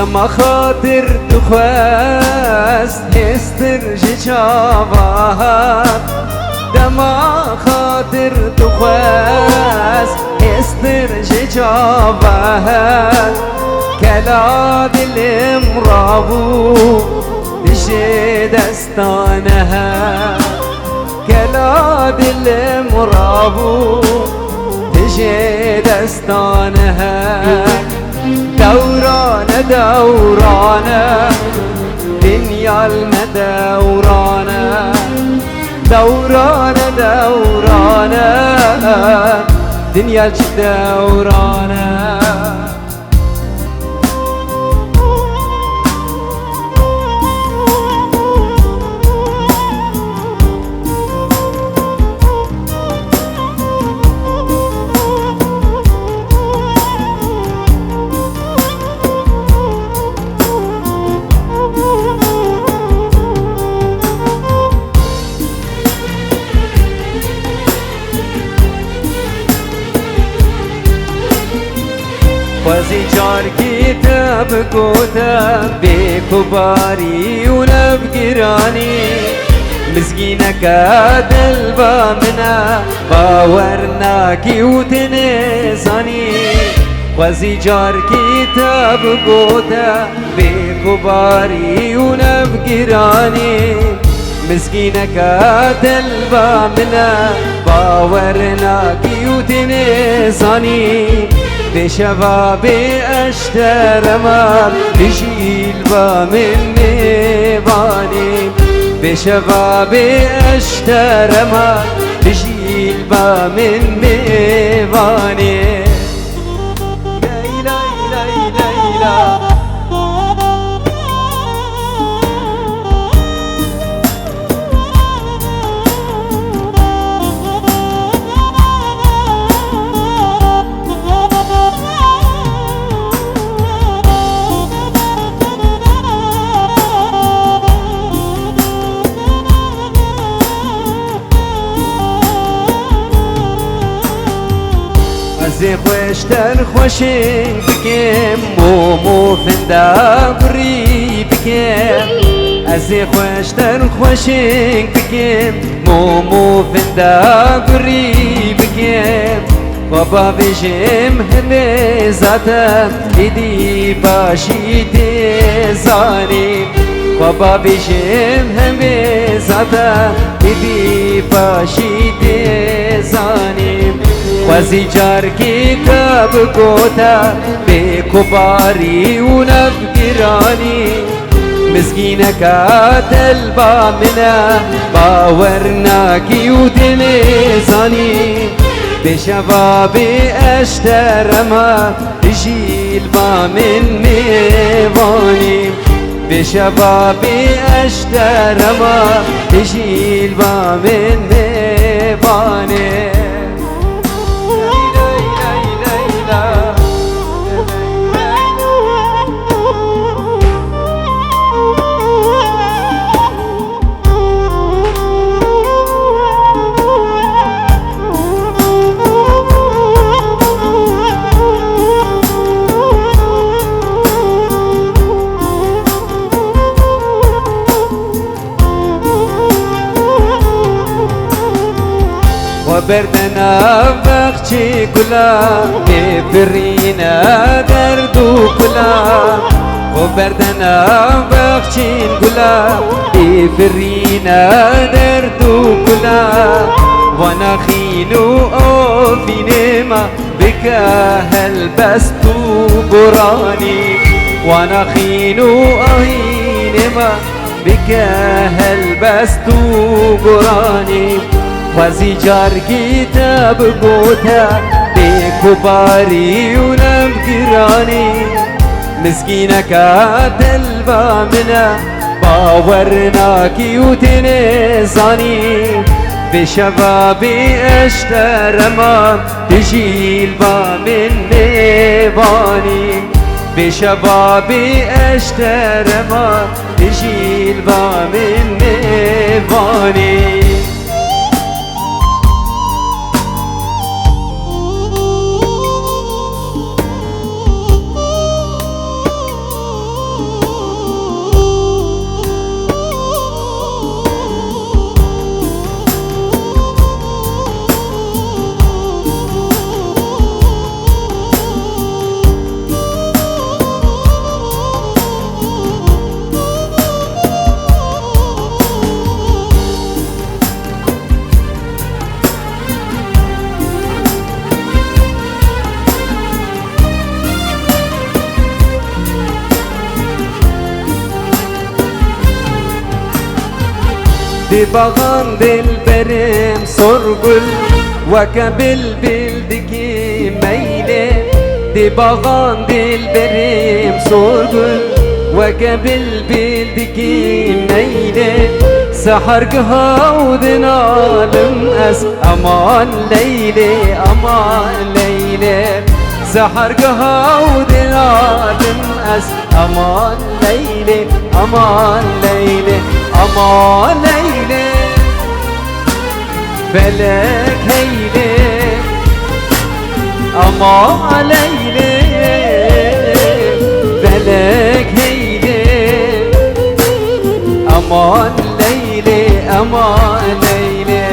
دما خاطر تخواست هستر جچاوها دما خاطر تخواست هستر جچاوها كلا دلم رابو تجي دستانها كلا دلم رابو تجي دستانها دورانه دورانه دنيا المدورانه دورانه دورانه دنيا الدورانه خوزی جار کتاب گوتا بی کباری و نبگرانی مسکینک دل با منا باور ناکی و تنزانی خوزی جار کتاب گوتا بی کباری و نبگرانی مسکینک دل با منا باور ناکی و تنزانی بشباب اشترمم بجيل من ميباني بشباب اشترمم بجيل من ميباني ليلى ليلى ليلى زی خوشتر خوشنگ بکم مومو فندا بری بکم ازی خوشتر خوشنگ بکم مومو فندا بری بکم بابا بجم همه ذاتم ایدی باشی تزانی بابا بجم همه ذاتم ایدی باشی تزانی خوزی جار کتاب گوتا بی کباری و نبگرانی مسکینک دل با منا باور ناکی و دلزانی بشباب اشترما جیل با من میوانی بشباب اشترما جیل با من میوانی بردنا بخشي كلا بفرينا دردو كلا وبردنا بخشي كلا بفرينا دردو كلا وانا خينو في نما بك هل بستو قراني وانا خينو نما بك هل بستو قراني خوزی جار کتاب گوتا بی کباری و نبگرانی مسکینک دل با منا باور ناکی و تنزانی بشباب اشترما تجیل با من میوانی بشباب اشترما تجیل با من میوانی دي باغان دلبرم سرگل وكبل بلدكي ميلة دي باغان دلبرم سرگل وكبل بلدكي ميلة سحرقها ودنالم أس أمان ليلة أمان ليلة سحرقها ودنالم أس أمان ليلة أمان ليلة أمان ليلة فلك هيلة أمان ليلة فلك هيلة أمان ليلة أمان ليلة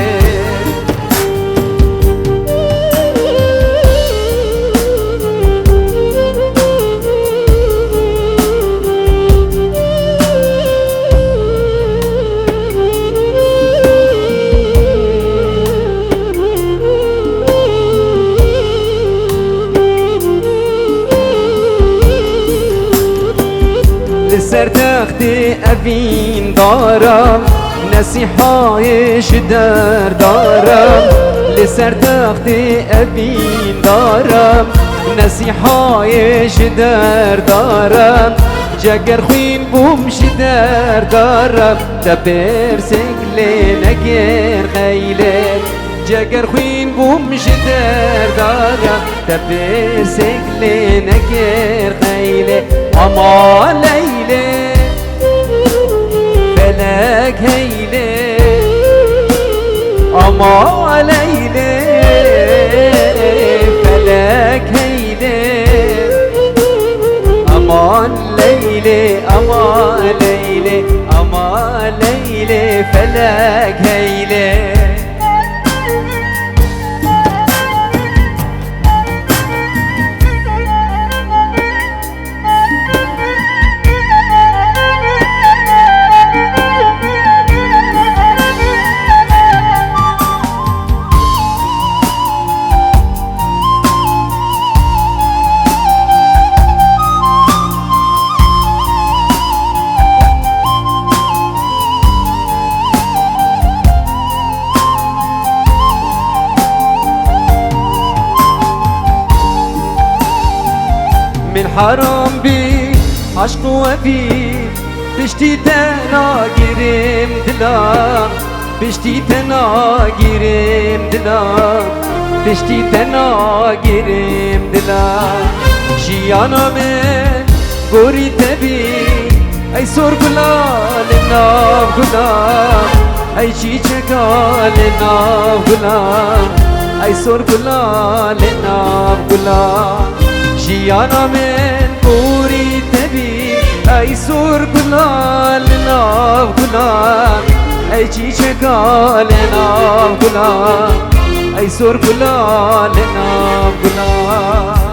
لسر تختي أبين دارم نصیحایش در دارم لسر تخت ابین دارم نصیحایش در دارم جگر خوین بومش در دارم تبر سگل نگر خیله جگر خوین بومش در دارم تبر سگل نگر خیله اما لیله فلك هيلة أما ليلة فلك هيلة أمان ليلة أما ليلة أما ليلة فلك هيلة من حرام بي عشق وفي بشتي تناقرم دلا بشتي تناقرم دلا بشتي تناقرم دلا شيانا من قوري تبي اي سور قلال ناف قلال اي چيچكا لناف قلال اي سور قلال ناف قلال جيانا من قوري تبي اي سور قلال ناف قلال اي چيچكا لناف قلال اي سور قلال ناف قلال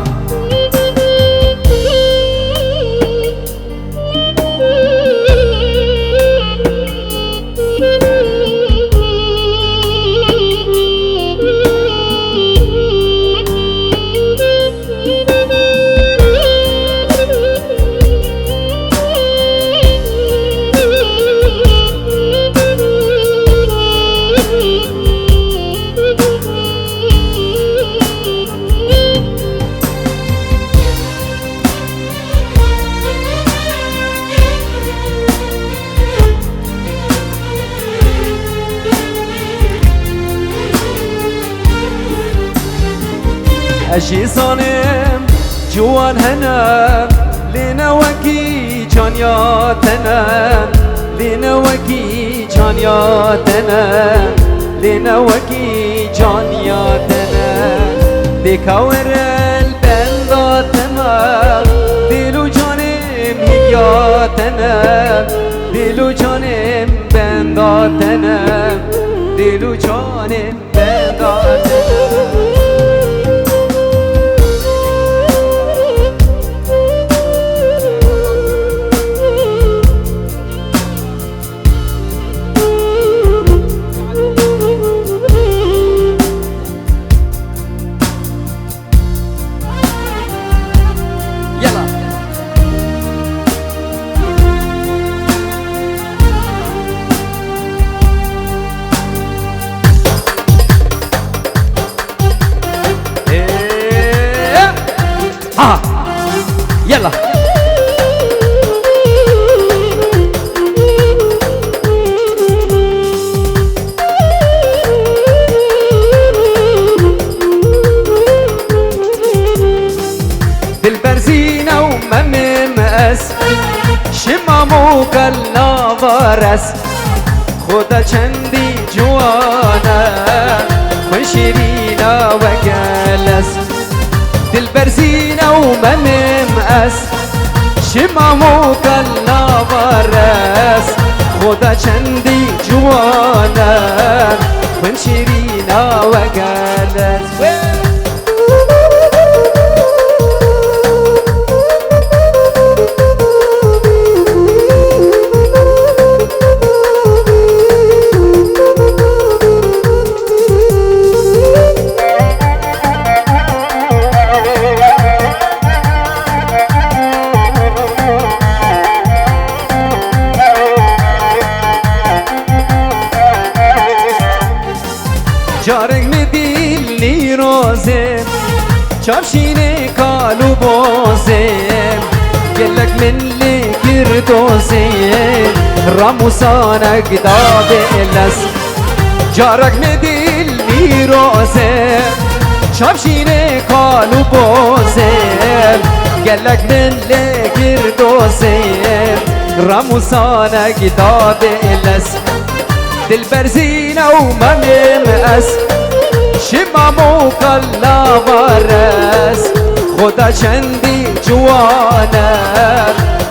أشي صانم جوان هنا لنا وكي جانياتنا لنا وكي جانياتنا لنا وكي جانياتنا بكور البنداتنا دلو جانم هياتنا دلو جانم بنداتنا دلو جانم بنداتنا کلا وارس خدا چندی جوانه من شیرینا و گلس دل برزینه و منم اس شمامو کلا وارس خدا چندی جوانه من شیرینا و گلس جارك مديني روزم شافشيني كالو بوزم قلك من اللي كردوزم راموسانا قداب الناس جارك مديني روزم شافشيني كالو بوزم قلك من اللي كردوزم راموسانا قداب الناس دل برزینه و منم اس شمامو کلا وارس خدا چندی جوانه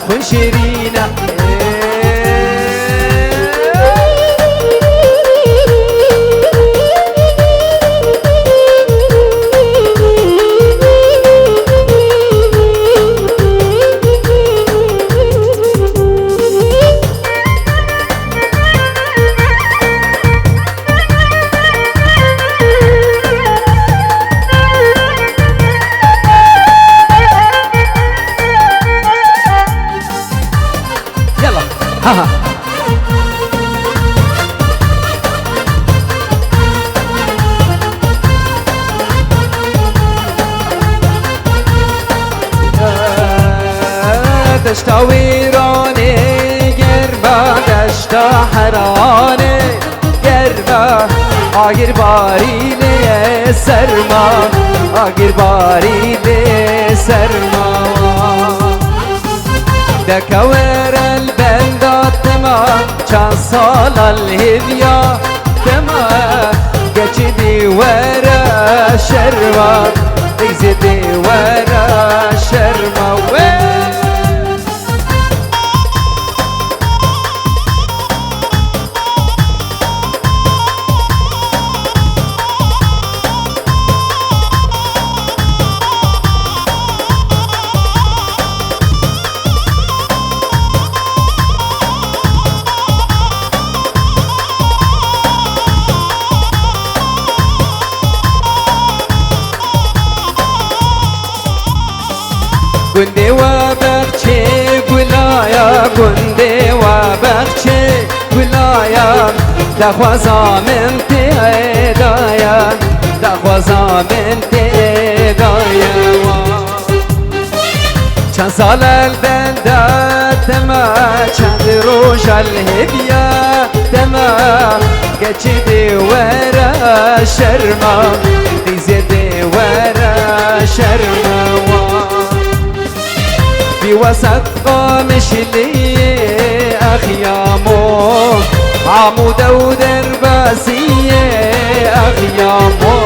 خون شیرینه ها دشتا ویرانه گربا دشتا حرانه گربا آگر باریله سرما آگر باریله سرما دكور البلدات تما كان صال الهدية تما قجدي ورا شرما تجزدي ورا شرما گنده و بخچه گلایا گنده و بخچه گلایا دخوازا من تهدایا دخوازا من تهدایا چند سال البلده تما چند روش الهدیه تما گچدی ورا شرما دیزدی ورا شرما في وسط قامش لي أخيامو عمودة ودرباسية أخيامو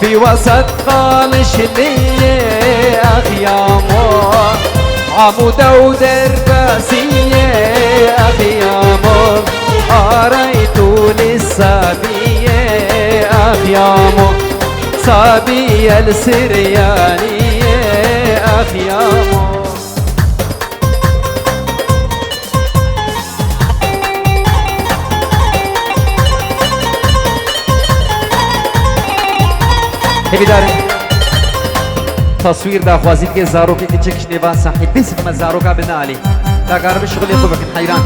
في وسط قامش لي أخيامو عمودة ودرباسية أخيامو قريتو للصبية أخيامو صبية السريانية أخيامو هبی داریم تصویر دا خوازید که زاروکی که چکش نیوان صاحب بس ما زاروکا بنالی دا قرب شغلی خوب کن حیران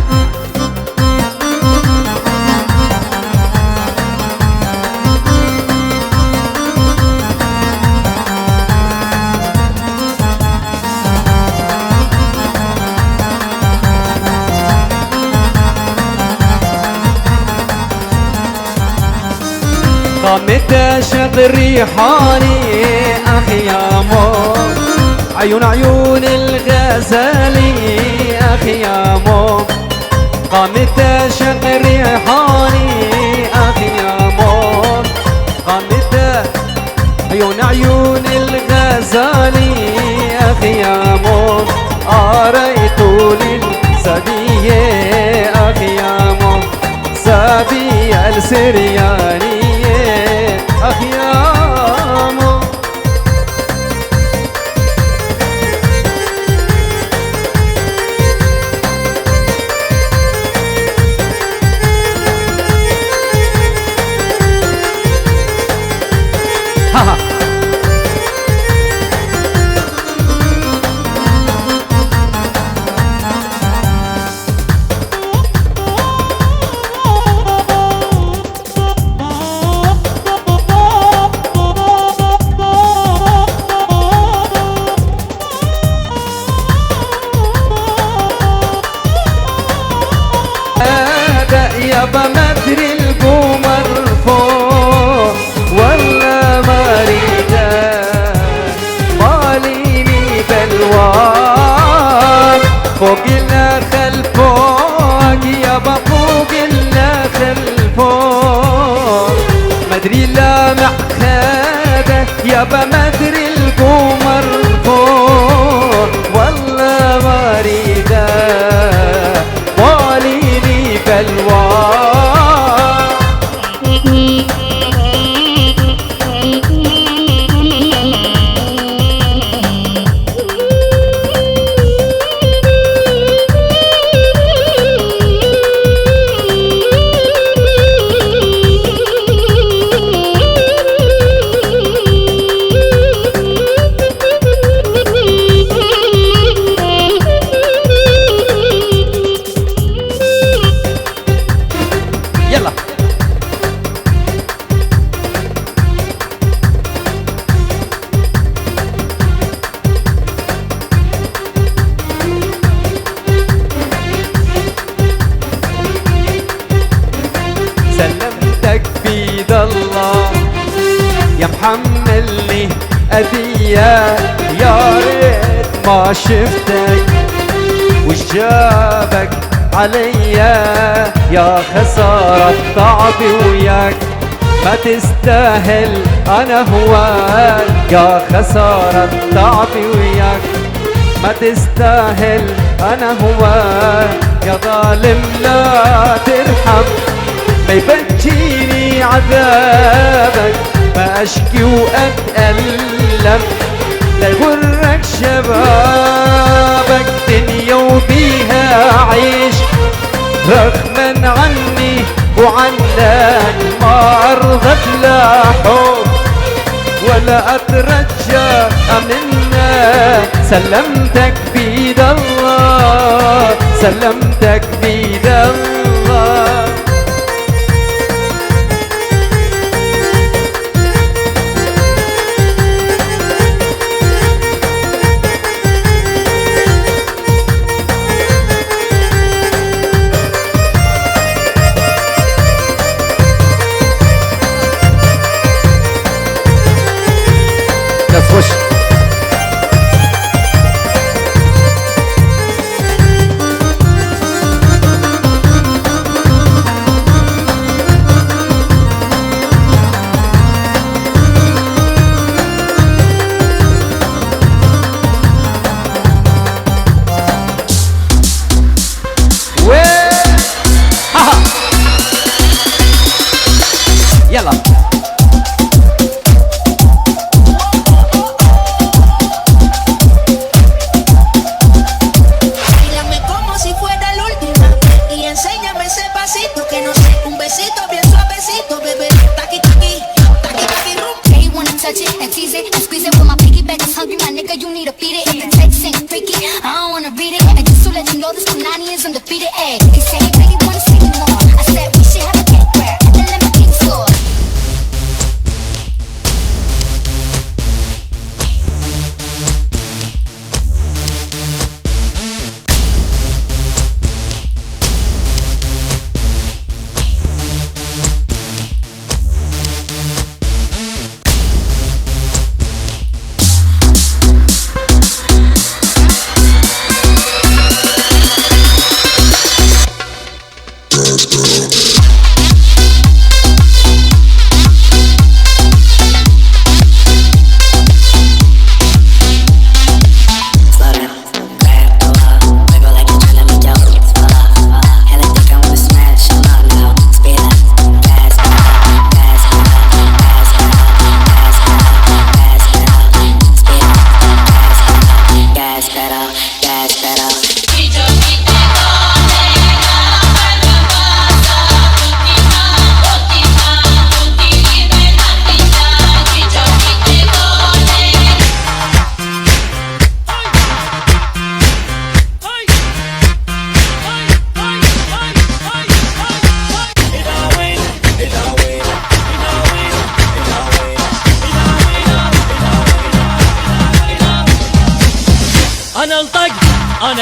قامت شق ريحاني أخيامو عيون الغالي الغزالي أخي يا مو قامت شق ريحاني أخي يا مو قامت عيون الغزالي أخي يا مو أريت للسبية أخي يا مو سبية السريانية أخي يا مو يابا ما ادري القمر فوق ولا مريده ماليني بالوان فوق النخل فوق يابا فوق النخل فوق ما ادري لا معخده يابا ما ادري القمر فوق ولا مريده ماليني بالوان يلا سلمتك بيد الله يا محملني أذية يا ريت ما شفتك وش جابك عليا يا خسارة تعبي وياك ما تستاهل أنا هواك يا خسارة تعبي وياك ما تستاهل أنا هواك يا ظالم لا ترحم ما يبكيني عذابك ما أشكي وأتألم لا يغرك شبابك دنيا وبيها عيش رغما عني وعنك ما أرغب لا حب ولا أترجى منك سلمتك بيد الله سلمتك بيد الله خش يلا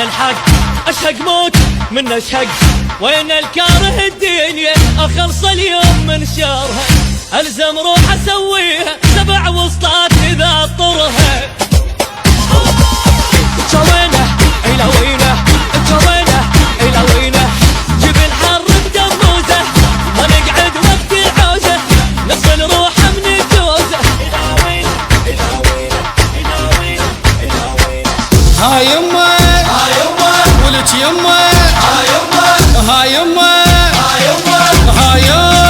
الحق اشهق موت من اشهق، وين الكاره الدنيا اخلص اليوم من شرها، الزم روح اسويها 7 وسطات اذا اضطرها. جوينه الى وينه، جوينه الى وينه، جيب الحر بدموزه ونقعد وقت العوزه، نفصل روحه من الجوزه. الى وينه الى وينه الى وينه الى وينه. ها يمه ها يمه ولك يمه ها يمه ها يمه ها يمه ها يمه.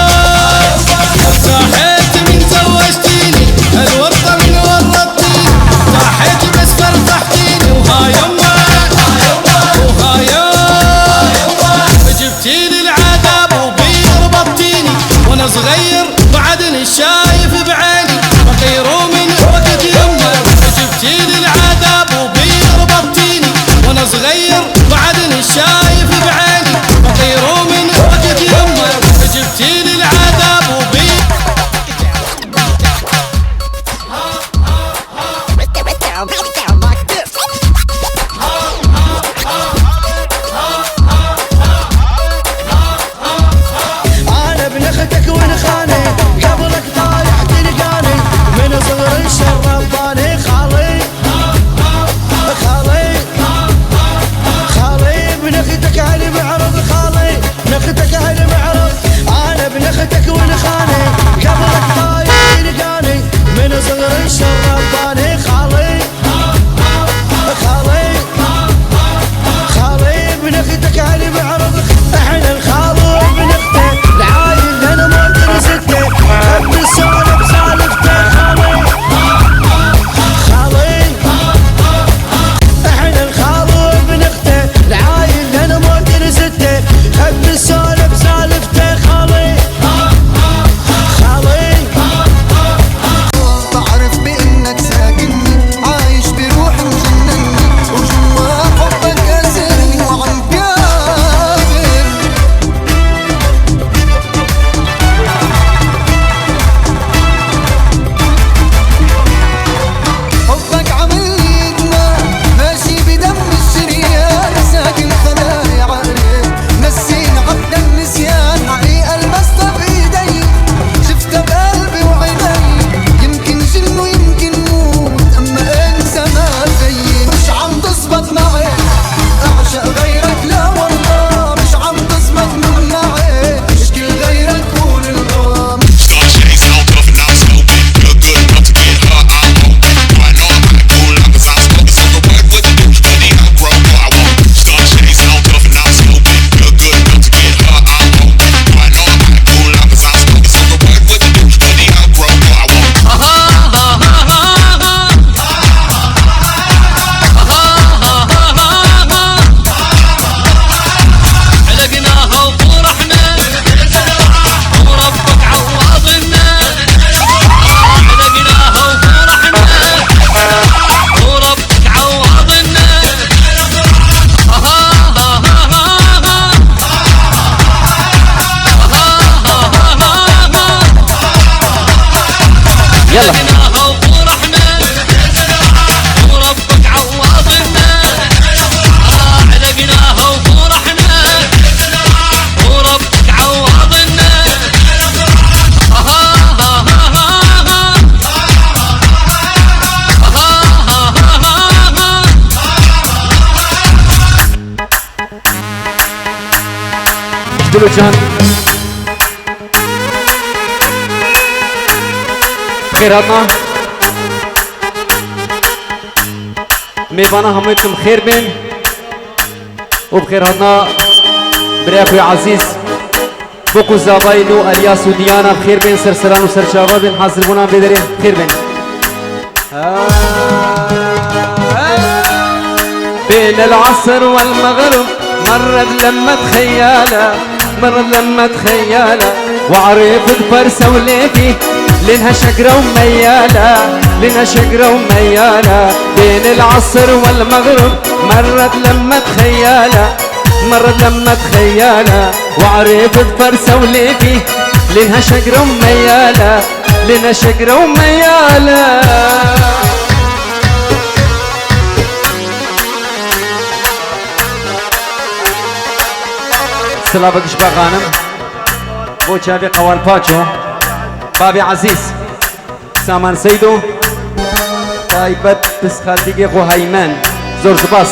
صحيت من زوجتيني الورطه من ورطتيني، صحيت بس فرحتيني وها يمه وها يمه. جبتيلي العذاب وبي ربطتيني وانا صغير بعدني شايف بعيني فقيروا من وقت يمه. جبتيلي العذاب وبي ربطتيني وانا صغير بعدني شايف بعيني فقيروا من وقت يمه. جبتيلي العذاب وبي انا ابن اختك ونخاني قبلك طايح تلقاني من صغري شرباني خالي خالي خالي ابن اختك اهلي معرض خالي ابن اختك اهلي معرض. انا ابن اختك ونخاني قبلك طايح تلقاني من صغري شرباني خالي خالي خالي ابن اختك اهلي معرض. احنا الخال وابن اخته العايل انا ما درسته خد السولف سالفته خالي خالي. احنا الخال وابن اخته العايل انا ما درسته خد السولف سالفته خالي خالي. بعرف بانك ساكنني عايش بروحي وجنني وجوا حبك اسرني وعم كافر. حبك عملي ادمان ماشي بدم الشريان، ساكن خلايا عقلي نسيني عقد النسيان، حقيقة لمستها بايدي شفتها بقلبي وعيني، يمكن جن ويمكن موت اما انسى ما فيي. مش عم تزبط معي اعشق غيرك لا والله، مش عم تزبط معي اشكي غيرك قول الغام. Start chasing on tough and I'm smoking. Feel good enough to get her, I'm hoping. Do I know I'm not cool enough 'cause I'm smoking? So the work what to do, honey, I'll grow what I want. Start chasing on tough and I'm smoking. Feel good enough to get her, I'm hoping. Do I know I'm not cool enough 'cause I'm smoking? So the work what to do, honey, I'll grow what I want. علقناها وفرحنا وربك عوضنا، علقناها وفرحنا وربك عوضنا. يلا علقناها وفرحنا وربك عوضنا، علقناها وفرحنا وربك عوضنا. دلو جان خير هاتنا ميبانا هميتم خير بين وبخير هاتنا بري اخوي عزيز بوكو زابايلو الياس وديانا بخير بين سرسران وسرشابا بين حاصل بنا بدرين خير بين بين العصر والمغرب مرت لما تخياله مرت لما تخياله وعرفت فرسه وليفي لينها شقرة وميالة لينها شقرة وميالة بين العصر والمغرب مرت لما تخياله مرت لما تخياله وعرفت فرسه وليفي لينها شقرة وميالة لينها شقرة وميالة. سلابك شبا غانم بو چاوی قوال پاچو بابی عزیز سامان سیدو تایبت پس خالدگی خو هایمن زور سپاس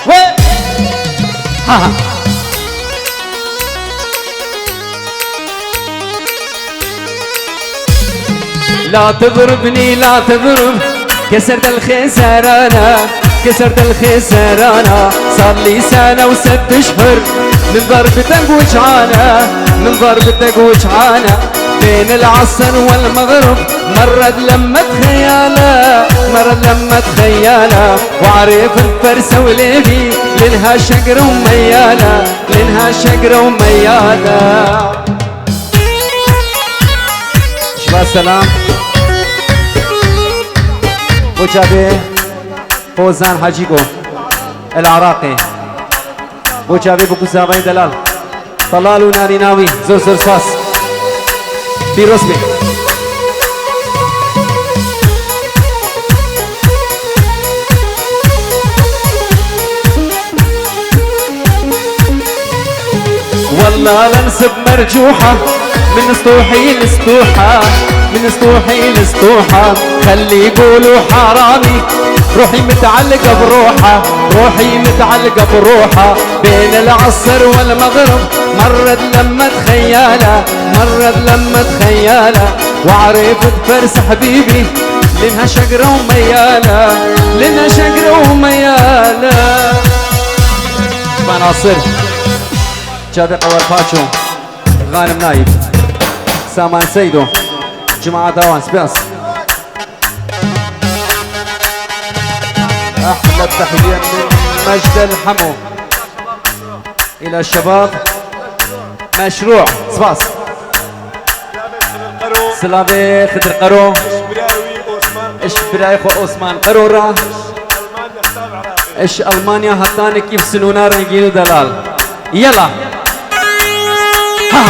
و ها ها لا تضربني لا تضرب كسرت الخسرانة كسرت الخسرانة صار لي سنة وست اشهر من ضربتك وجعانة من ضربتك وجعانة بين العصر والمغرب مرت لمة خيالة مرت لمة خيالة وعرف الفرسة وليبي لنها شقرة وميالة لنها شقرة وميالة شباب السلام وجابي فوزان حاجيكو العراقي وجابي بكو زابي دلال طلال وناري ناوي زور زور صاص في رسمي والله لنسب مرجوحة من سطوحي لسطوحة من سطوحي لسطوحة خلي يقولوا حرامي روحي متعلقة بروحها روحي متعلقة بروحها بين العصر والمغرب مرت لمة خيالة مرت لمة خيالة وعرفت فرس حبيبي لنها شقرة وميالة لنها شقرة وميالة مناصر جابي قوال باتشو غانم نايب سامان سيدو جماعة دوان سبيس أحلى تحية من مجد الحمو إلى الشباب مشروع سباس سلامي خضر قرو إيش براي خو عثمان قرورة إيش ألمانيا هتاني كيف سنونا رنجينو دلال يلا ها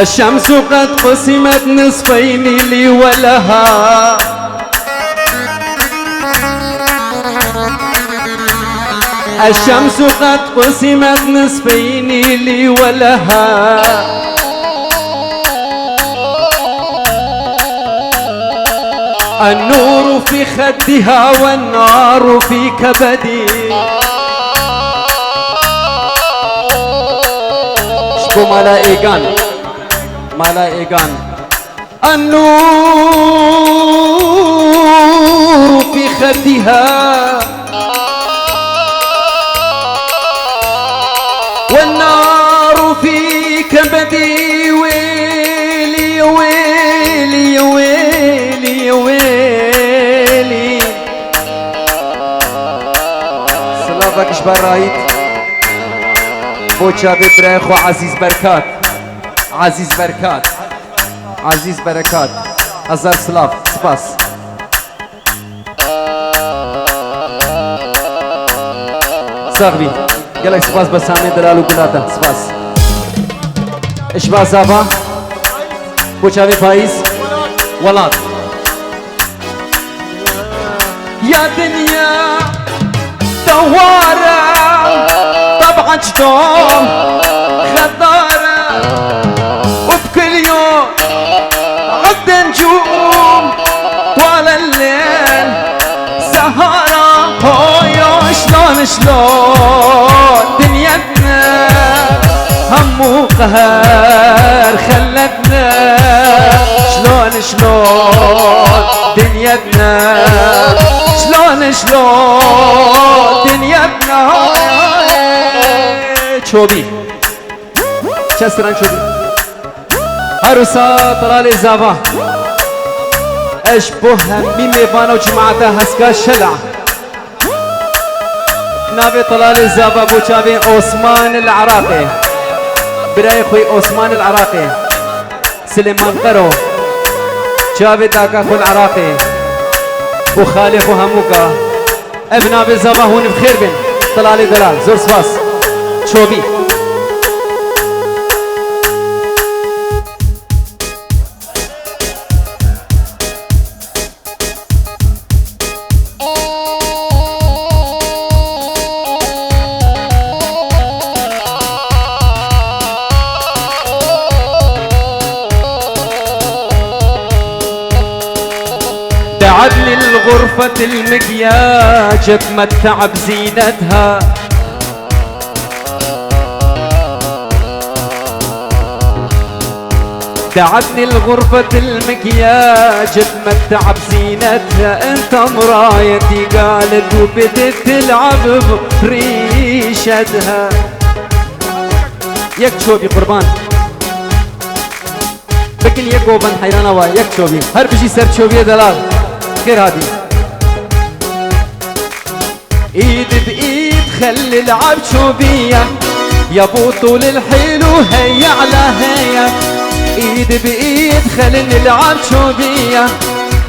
الشمس قد قسمت نصفين لي ولها الشمس قد قسمت نصفين لي ولها النور في خدها والنار في كبدي شبو ملائكان ملائكان النور في خدها والنار في كبدي ويلي ويلي ويلي ويلي سلامك شبار رايد بوچا ببرخو عزيز بركات عزيز بركات عزيز بركات هزار سلاف سپاس صاحبي قالك سپاس بسامي دلالو قلاتا سپاس اشبا زابا بوچاوي فايز ولاد يا دنيا دوارة طبعا شلون خضارة وبكل يوم عد نجوم طوال الليل سهرة هويو شلون شلون دنيتنا هم وقهر خلتنا شلون شلون دنيتنا شلون شلون دنيتنا شوبي شستران شوبي هروسا طلالي زابا اشبه همي ميفانا وجماعتها هسكا شلع بنابي طلال الزابا ابو شابي عثمان العراقي براي خوي عثمان العراقي سليمان قرو شابي داكا خو العراقي وخالف وهموكا ابنابي الزابا هون بخير بن طلالي دلال زور سفاس شوبي دعتني الغرفة المكياج اتمتع بزينتها دعتني الغرفة المكياج اتمتع بزينتها انت مرايتي قالت وبدت تلعب بريشتها يك شوبي قربان لكن يك وبن حيرانا وا يك شوبي هر بشي سر شوبي دلال خير هادي ايد بايد خلي العب شوبية يا ابو طول الحلو هيا على هيا ايد بايد خلي نلعب شوبية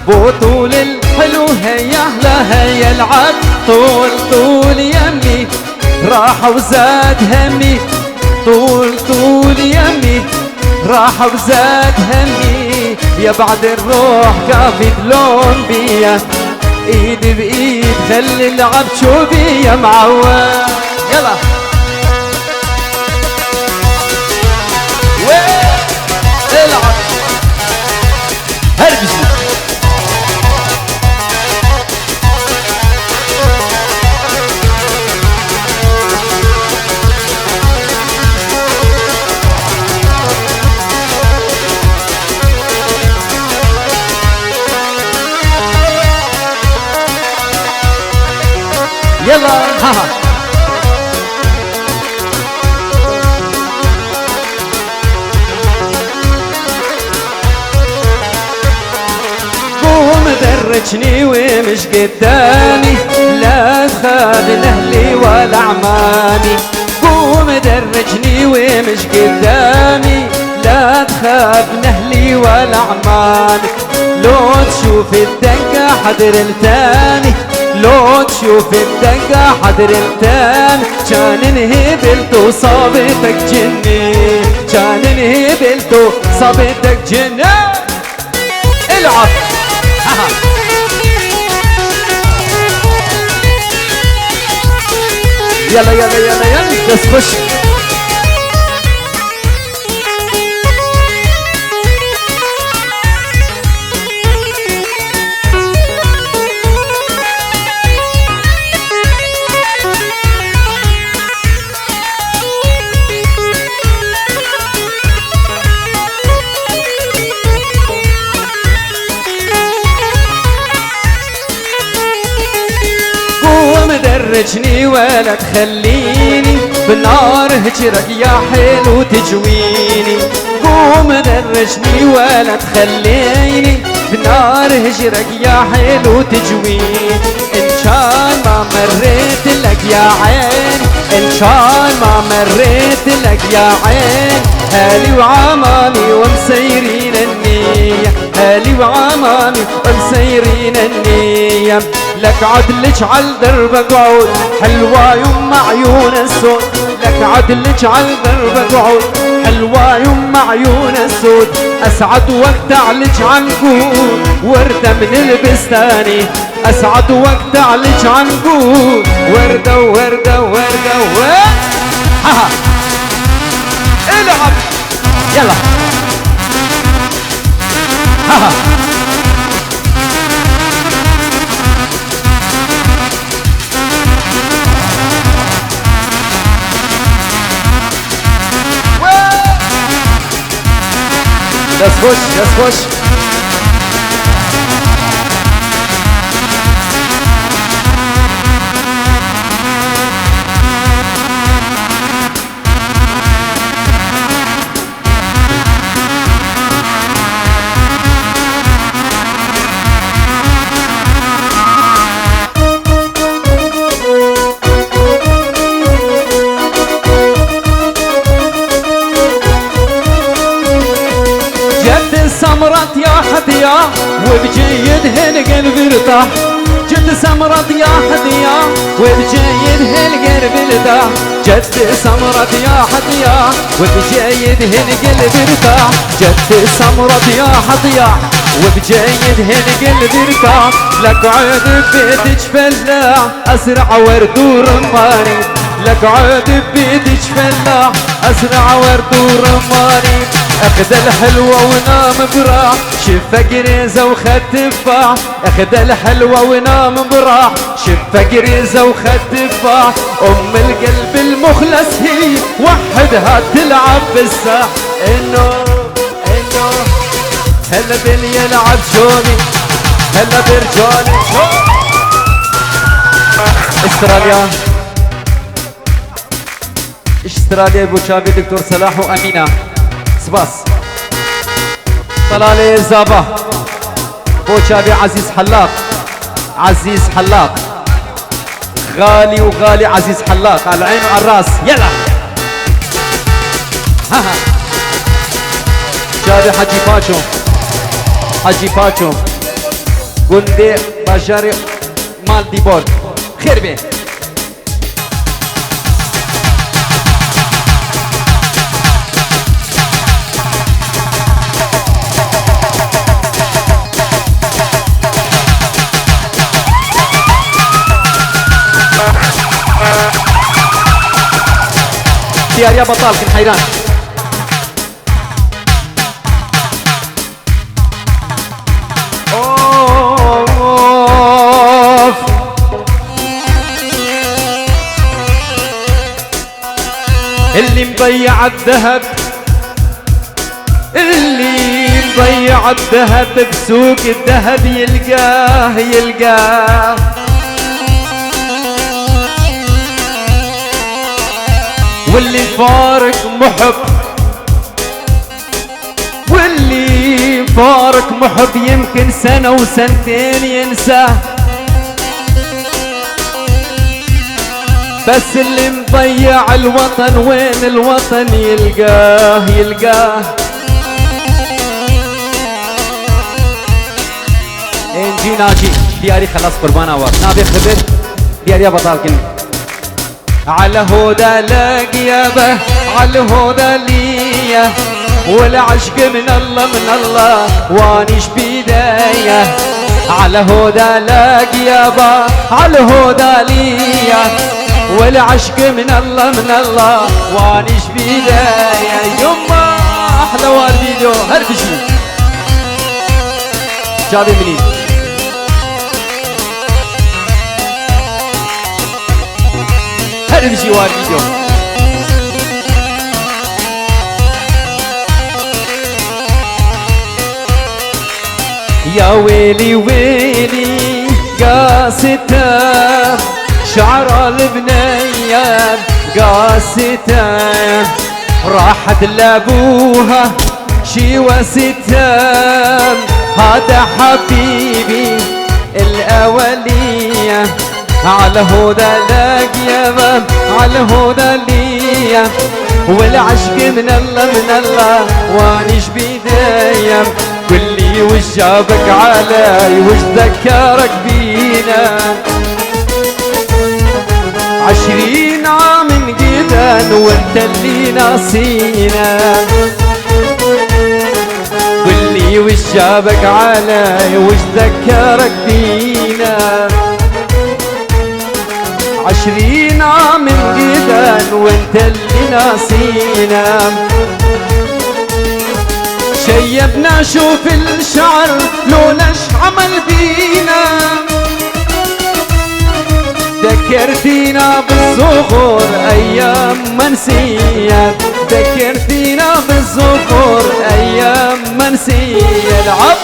بو طول الحلو هيا على هيا العب طول طول يمي راح وزاد همي طول طول يمي راح وزاد همي يا بعد الروح كافي لون بيا ايد بايد خلي العب شوبية معود يلا العب هربشي يلا ها ها قوم درجني ومش قدامي لا تخاف اهلي ولا عمامي قوم درجني ومش قدامي لا تخاف اهلي ولا عمامي لو تشوف الدقة حضر التاني لو تشوف الدقة حضر التاني كان انهبلت وصابتك جني كان انهبلت وصابتك جني العب يلا يلا يلا يلا بس خش درجني ولا تخليني بالنار هجرك يا حلو تجويني قوم درجني ولا تخليني بالنار هجرك يا حلو تجويني ان كان ما مريت لك يا عين ان كان ما مريت لك يا عين هالي وعمامي ومسيرين النية هالي وعمامي ومسيرين النية لك عدلك على دربك وعود حلوة يما عيون السود لك عدلك على دربك وعود حلوة يما عيون السود اسعد وقت عليك عنقود وردة من البستاني اسعد وقت عليك عنقود وردة وردة وردة وردة ها العب يلا ها Let's push, let's push. سمرت يا حديا وبجيدهن قلبي ارتاح جد سمرت يا حديا وبجيدهن قلبي ارتاح جد سمرت يا حديا وبجيدهن قلبي ارتاح جد سمرت يا حديا وبجيدهن قلبي ارتاح لك عود بيدك فلاح اسرع ورد ورماني لك عود بيدك فلاح اسرع ورد ورماني اخذ الحلوة ونام براح شفة قريزة وخد تفاح اخذ الحلوة ونام براح شفة قريزة وخد تفاح ام القلب المخلص هي وحدها تلعب بالساح انه هلا باللي يلعب شوني هلا برجالي استراليا استراليا ابو شابي دكتور صلاح وامينه سباس طلالي زابا بوشابي عزيز حلاق عزيز حلاق غالي وغالي عزيز حلاق على العين وعلى الراس يلا ها شابي حجي باتشو حجي باتشو قندي باشاري مال ديبول خير بيه ديار يا بطال كن حيران أوف اللي مضيع الذهب اللي مضيع الذهب بسوق الذهب يلقاه واللي فارق محب واللي فارق محب يمكن سنة وسنتين ينساه بس اللي مضيع الوطن وين الوطن يلقاه انجي ناجي دياري خلاص قربان اواك نابي خبر دياري يا بطال كن على هدى لقيابه على هدى ليا والعشق من الله وانيش بيدايا على هدى لقيابه على هدى ليا والعشق من الله وانيش بيدايا يما احلى والفيديو هربشي جابي منين هربشي والفيديو يا ويلي ويلي قاسته شعر البنية قاسته راحت لابوها شي وستة هذا حبيبي الأولية على هدى لقيامة على هدى ليا والعشق من الله وانيش بيدايا كلي وش جابك علي وش ذكرك بينا 20 عام قدان وانت اللي ناسينا قلي وش جابك علي وش ذكرك بينا 20 عام قدان وانت اللي ناسينا شيبنا شوف الشعر لولاش عمل بينا ذكرتينا بالصخور ايام منسية ذكرتينا بالصخور ايام منسية العب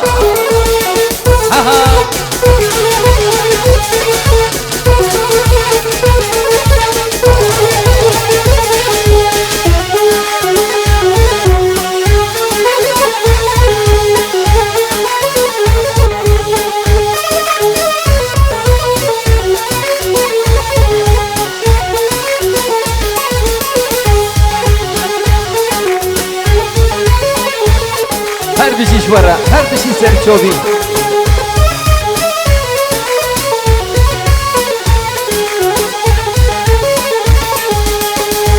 هربشيش ورا بشي سرچوبي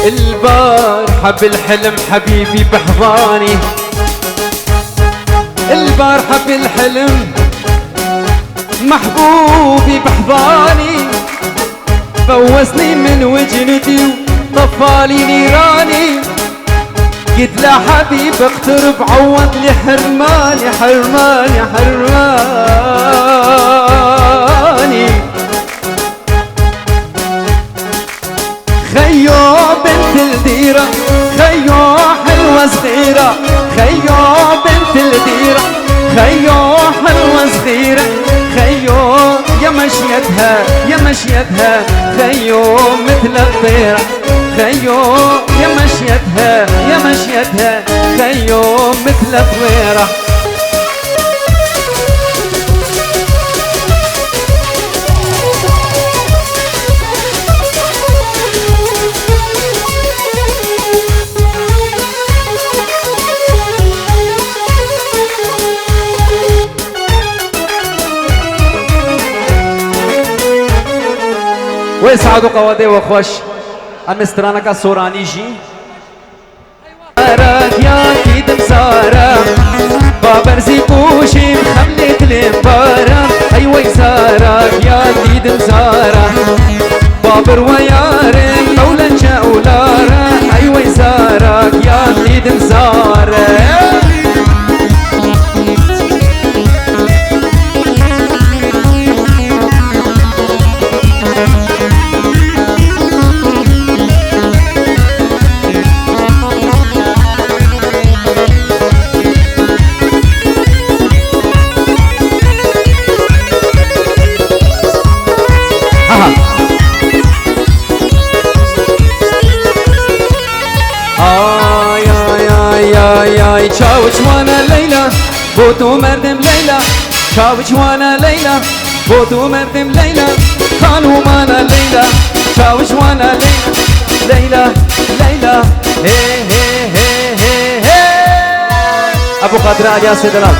البارحة بالحلم حبيبي بحضاني البارحة بالحلم محبوبي بحضاني فوزني من وجنتي وطفالي نيراني قلت له حبيب اقترب عوض لي حرماني حرماني حرماني خيو بنت الديرة خيو حلوة صغيرة خيو بنت الديرة خيو حلوة صغيرة خيو يا مشيتها يا مشيتها خيو مثل الطيرة خيو يا مشيتها يا مشيتها خيو مثل الطيرة ويسعدوا قوادي وخوش المسترانة صوراني جي راك يا كيد مسارة بابرزي بوشي مخملة الانبارة ايوه يسارك يا كيد مسارة بابر ويارم مولا جاولارة ايوه يسارك يا كيد مسارة چاوچ وانا ليلى بوتو مردم ليلى چاوچ وانا ليلى بوتو مردم ليلى خانو مانا ليلى چاوچ وانا ليلى ليلى هي هي هي هي هي ابو قادر عليا سيدلال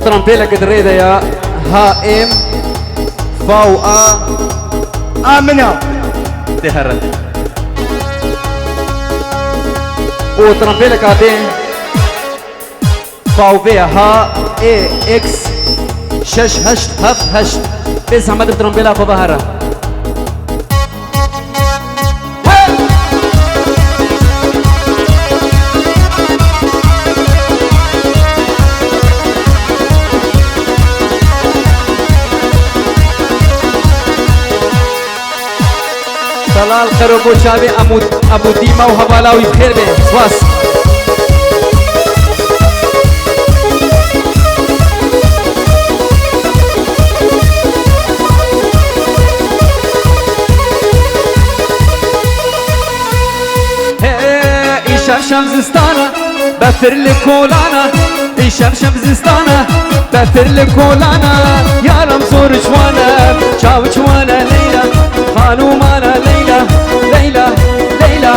ترامبيلك دريدة يا ها ام فاو امنا تهرت وترامبيلة كاتين فاو بي ها اي اكس شش هشت هف هشت بس حمد ترامبيلة فبهرة طلال قرب وشابي ابو ديما وهبالاوي بخير بيه سواس ايشام شمزستانة بثر لكولانا ايشام شمزستانة بثر لكولانا يا رمزور جوانا شاو جوانا ليلى خانو مانا ليلى ليلى ليلى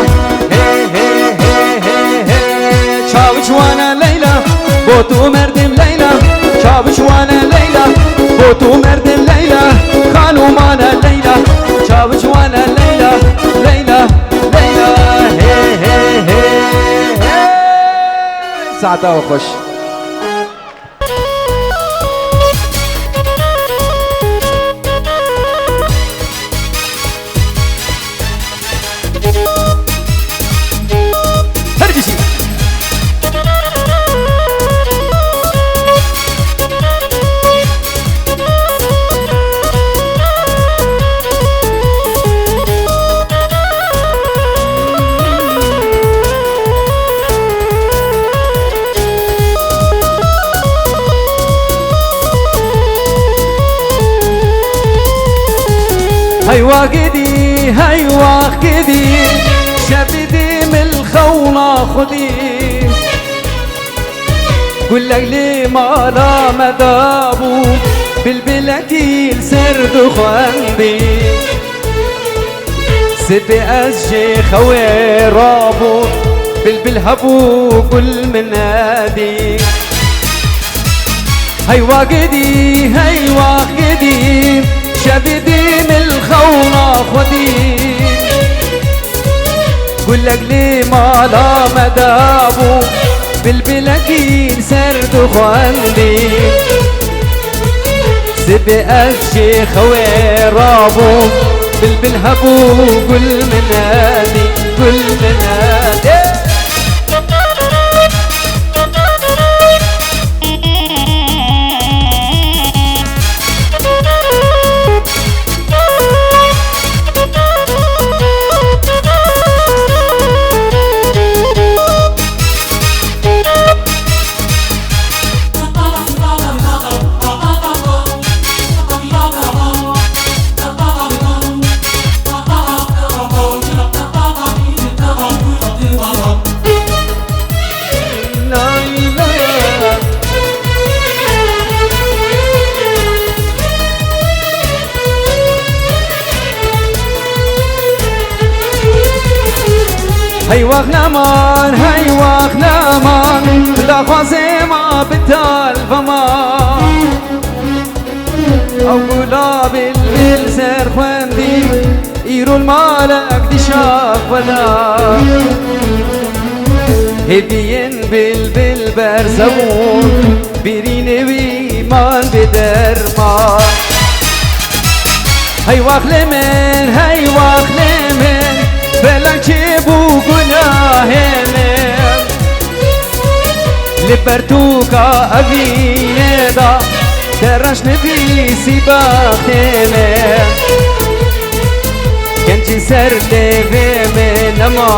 هي هي هي هي هي شاو جوانا ليلى بوتو مردم ليلى شاو جوانا ليلى بوتو مردم ليلى خانو مانا ليلى شاو جوانا ليلى ليلى ليلى هي هي هي ساعتها وخش هيوا قدي هيوا قدي شبدي من الخونة خدي قول لك لي ما لا مذابو بالبلاتيل سرد خندي سبي أسجي خوي رابو بالهبو كل من نادي هي واقدي هي واقدي شديدي من الخونة خدي قل لك لي ما لا مدابو بالبلكين سرد خواندي سبقت شيخ ويرابو بالهبو كل من نادي كل من نادي هي واغنامان هي واغنامان لا خوازي ما بتال فمان او قلاب بالسر خواندي يرو المالك دي شاف ولا هديين بالبرزون بيريني بيمان بدرما هي واغلمن هي واغلمن فلك جيبو قناهن لبرتوكا أبينيدا ترش نبي سيباختمن كنجي سر لفي من أما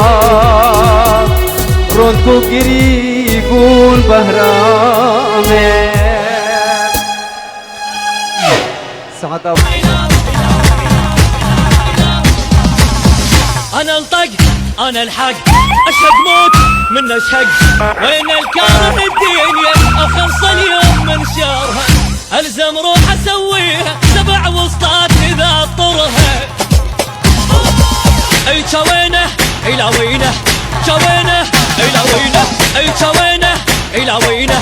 روندكو قريبون بهرامن سعادة انا الطق انا الحق اشهد موت من اشهق وين الكاره الدنيا اخلص اليوم من شرها الزم روح اسويها 7 وسطات اذا طرها اي شوينه الى وينه شوينه الى وينه اي شوينه الى وينه